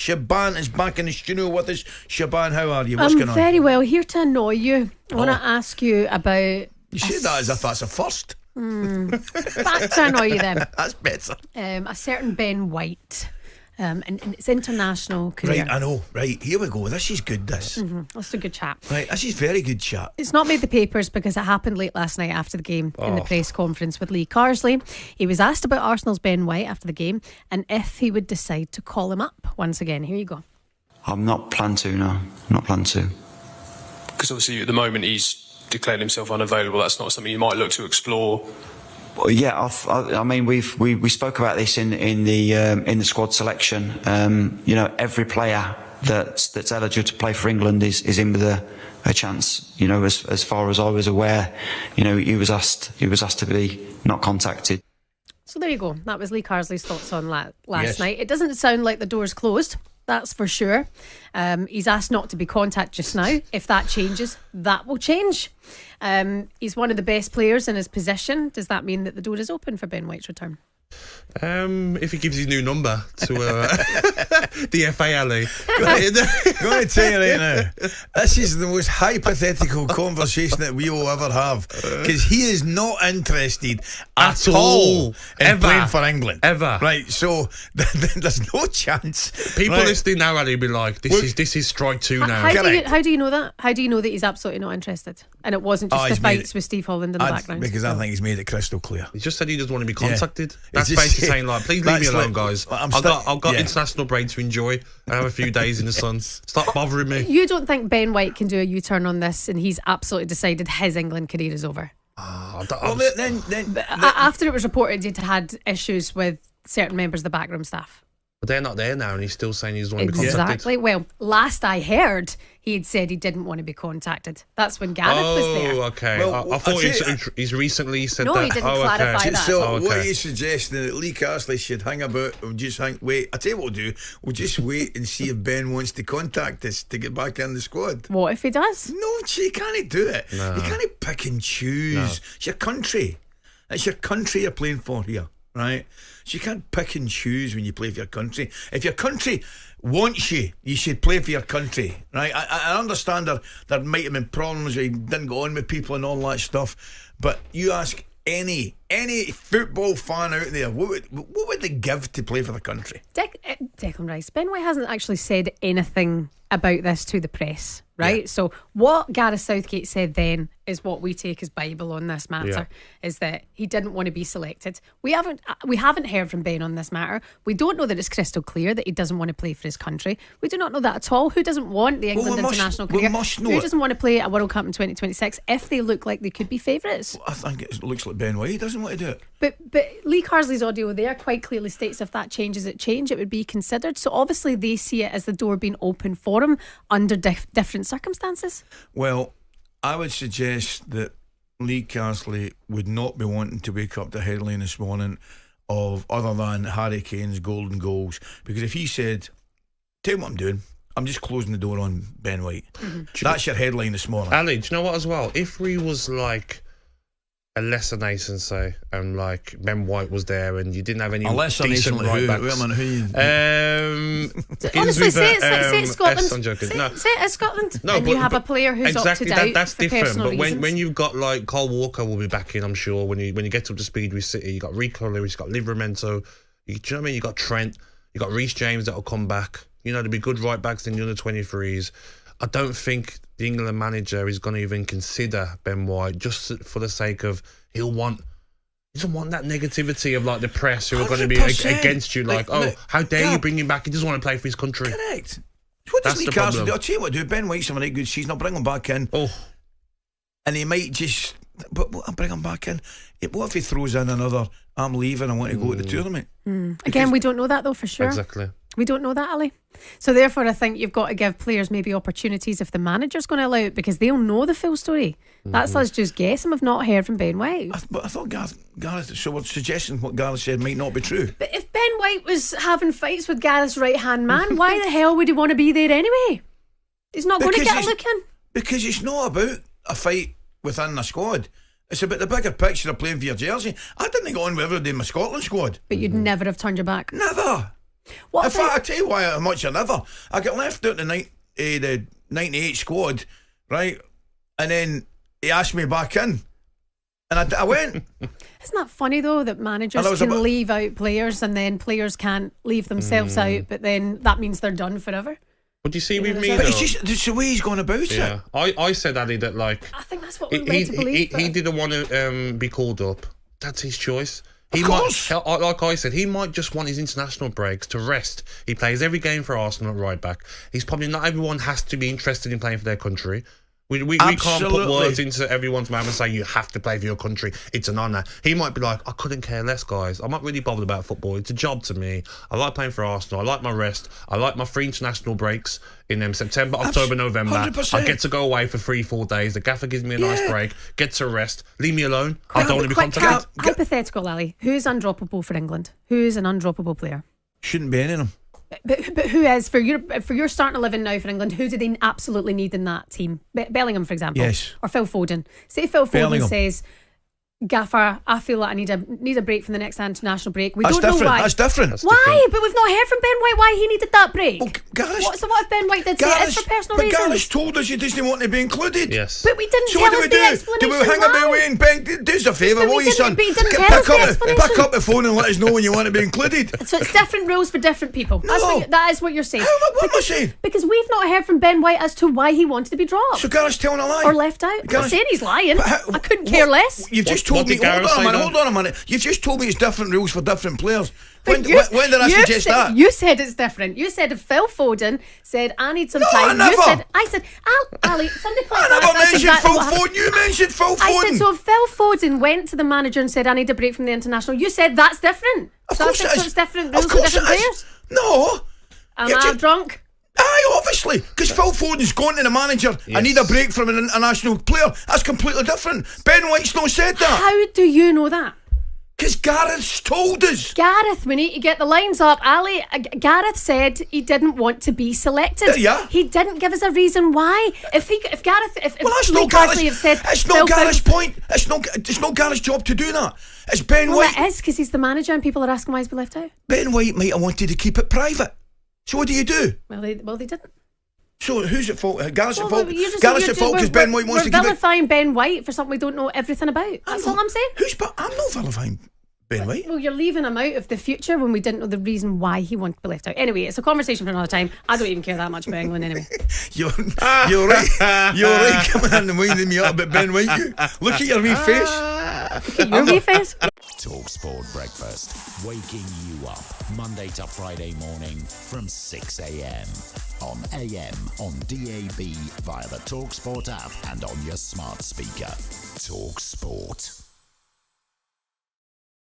Shebahn is back in the studio with us. Shebahn, how are you? What's going on? Very well. Here to annoy you. I want to ask you about... You say that as if that's a first. Back to annoy you then. That's better. A certain Ben White. And it's international career. Right, I know. Right, here we go. This is good, this. That's a good chat. Right, this is very good chat. It's not made the papers because it happened late last night after the game in the press conference with Lee Carsley. He was asked about Arsenal's Ben White after the game and if he would decide to call him up once again. Here you go. I'm not planned to, no. Not planned to. Because obviously at the moment he's declared himself unavailable. That's not something you might look to explore. Well, yeah, I mean, we spoke about this in the squad selection. Every player that's eligible to play for England is in with a chance. As far as I was aware, he was asked to be not contacted. So there you go. That was Lee Carsley's thoughts on last night. It doesn't sound like the door's closed. That's for sure. He's asked not to be contacted just now. If that changes, that will change. He's one of the best players in his position. Does that mean that the door is open for Ben White's return? If he gives his new number to the FA Ally. Going to tell you right now, this is the most hypothetical conversation that we will ever have, because he is not interested at all in playing for England. Ever. Right, so there's no chance. People listening now, Ally, be like, this is strike two now. How do you know that? How do you know that he's absolutely not interested? And it wasn't just the fights with Steve Holland in the background? Because I think he's made it crystal clear. He just said he doesn't want to be contacted. That's basically saying, like, please leave me alone, guys. I've got international break to enjoy and have a few days in the sun. Stop bothering me. You don't think Ben White can do a U-turn on this and he's absolutely decided his England career is over? After it was reported he'd had issues with certain members of the backroom staff. But they're not there now and he's still saying he doesn't want to be contacted. Exactly. Well, last I heard, he had said he didn't want to be contacted. That's when Gareth was there. Oh, okay. Well, I thought he's recently said that. No, he didn't clarify that. So what are you suggesting, that Lee Carsley should hang about and just wait? I tell you what we'll do. We'll just wait and see if Ben wants to contact us to get back in the squad. What if he does? No, you can't do it. No. You can't pick and choose. No. It's your country. It's your country you're playing for here. Right, so you can't pick and choose when you play for your country. If your country wants you, you should play for your country. Right, I understand there might have been problems where you didn't go on with people and all that stuff, but you ask any football fan out there, what would they give to play for the country? Declan Rice, Ben White hasn't actually said anything about this to the press, right? Yeah. So what Gareth Southgate said then is what we take as Bible on this matter, is that he didn't want to be selected. We haven't heard from Ben on this matter. We don't know that it's crystal clear that he doesn't want to play for his country. We do not know that at all. Who doesn't want the England international career? Who doesn't want to play a World Cup in 2026 if they look like they could be favourites? Well, I think it looks like Ben White doesn't want to do it. But Lee Carsley's audio there quite clearly states if that changes, it would be considered. So obviously they see it as the door being open for him under different circumstances. Well, I would suggest that Lee Carsley would not be wanting to wake up the headline this morning of other than Harry Kane's golden goals, because if he said, tell me what I'm doing, I'm just closing the door on Ben White. That's your headline this morning. Ali, do you know what as well? If we was like a lesser nation, say, and like Ben White was there and you didn't have any decent right backs. Honestly, say it's Scotland. I'm joking. Say it's Scotland. No, and you have a player who's exactly, opted out that's for different. personal But reasons. when you've got like Kyle Walker will be back in, I'm sure, when you get up to speed with City, you got Rico Lewis, you got Livramento, do you know what I mean? You got Trent, you got Reece James that'll come back. There'll be good right backs in the under 23s. I don't think the England manager is going to even consider Ben White just for the sake of he doesn't want that negativity of like the press who are going to be against you. Like, how dare you bring him back? He doesn't want to play for his country. Correct. What does Lee Carsley do? I'll tell you what, Ben White's having a good season. I'll bring him back in. And he might just, but I'll bring him back in. What if he throws in another, I'm leaving, I want to go to the tournament? Again, we don't know that though for sure. Exactly. We don't know that, Ali. So therefore I think you've got to give players maybe opportunities if the manager's going to allow it, because they'll know the full story. That's us just guessing. We've not heard from Ben White. But I thought Gareth, so we're suggesting what Gareth said might not be true. But if Ben White was having fights with Gareth's right hand man, why the hell would he want to be there anyway? He's not going to get a look in. Because it's not about a fight within the squad. It's about the bigger picture of playing for your jersey. I didn't go on with every day in my Scotland squad. But you'd never have turned your back. Never. In fact, I tell you why how much I never. I got left out the 98 squad, right? And then he asked me back in. And I went. Isn't that funny though that managers can leave out players and then players can't leave themselves out, but then that means they're done forever? But you see with me, but it's the way he's gone about it. I said, Ali, that like I think that's what we're led to believe. He didn't want to be called up. That's his choice. Of course. Like I said, he might just want his international breaks to rest. He plays every game for Arsenal at right back. He's probably not everyone has to be interested in playing for their country. We can't put words into everyone's mouth and say you have to play for your country. It's an honour. He might be like, I couldn't care less, guys. I'm not really bothered about football. It's a job to me. I like playing for Arsenal. I like my rest. I like my 3 international breaks in September, October, November. 100%. I get to go away for 3-4 days. The gaffer gives me a nice break. Get to rest. Leave me alone. I don't want to be contacted. Hypothetical, Ali. Who's undroppable for England? Who's an undroppable player? Shouldn't be any of them. But who is for your starting 11 now for England? Who do they absolutely need in that team? Bellingham, for example, yes, or Phil Foden. Say Phil Foden says, "Gaffer, I feel like I need a break from the next international break." We don't know why. That's different. Why? But we've not heard from Ben White why he needed that break. Well, so what if Ben White did say it's for personal reasons? But Gareth told us he doesn't want to be included. Yes. But we didn't so tell what us the explanation. Do we hang about waiting? Ben, do us a favour, will you, son? Pick up the phone and let us know when you want to be included. So it's different rules for different people. No. That is what you're saying. What am I saying? Because we've not heard from Ben White as to why he wanted to be dropped. So Gareth's telling a lie? Or left out. I'm not saying he's lying. I couldn't care less. You've just told me... Hold on a minute. You've just told me it's different rules for different players. When did I suggest that? You said it's different. You said if Phil Foden said, I need some time. I said, Ali, somebody I never mentioned Phil Foden. You mentioned Phil Foden. I said, so if Phil Foden went to the manager and said, I need a break from the international, you said that's different. Of course it is. So it's different rules for different players. No. Am I drunk? Aye, obviously, because Phil Foden's going to the manager. Yes. I need a break from an international player. That's completely different. Ben White's not said that. How do you know that? Because Gareth's told us. Gareth, we need to get the lines up. Ali, Gareth said he didn't want to be selected. Yeah. He didn't give us a reason why. If that's not Gareth's. It's not Gareth's point. It's not Gareth's job to do that. It's Ben White. Well, it is because he's the manager and people are asking why he's been left out. Ben White might have wanted to keep it private. So what do you do? Well, they didn't. So who's at fault? Gareth's at fault. Gareth's at fault because Ben White wants to keep it. We're vilifying Ben White for something we don't know everything about. That's all I'm saying. I'm not vilifying Ben White. Well, you're leaving him out of the future when we didn't know the reason why he wanted to be left out. Anyway, it's a conversation for another time. I don't even care that much about England anyway. You're right. You're right coming in and winding me up about Ben White. Look at your wee face. Look at your wee face. talkSPORT Breakfast, waking you up Monday to Friday morning from 6 a.m. on AM, on DAB, via the talkSPORT app and on your smart speaker. talkSPORT.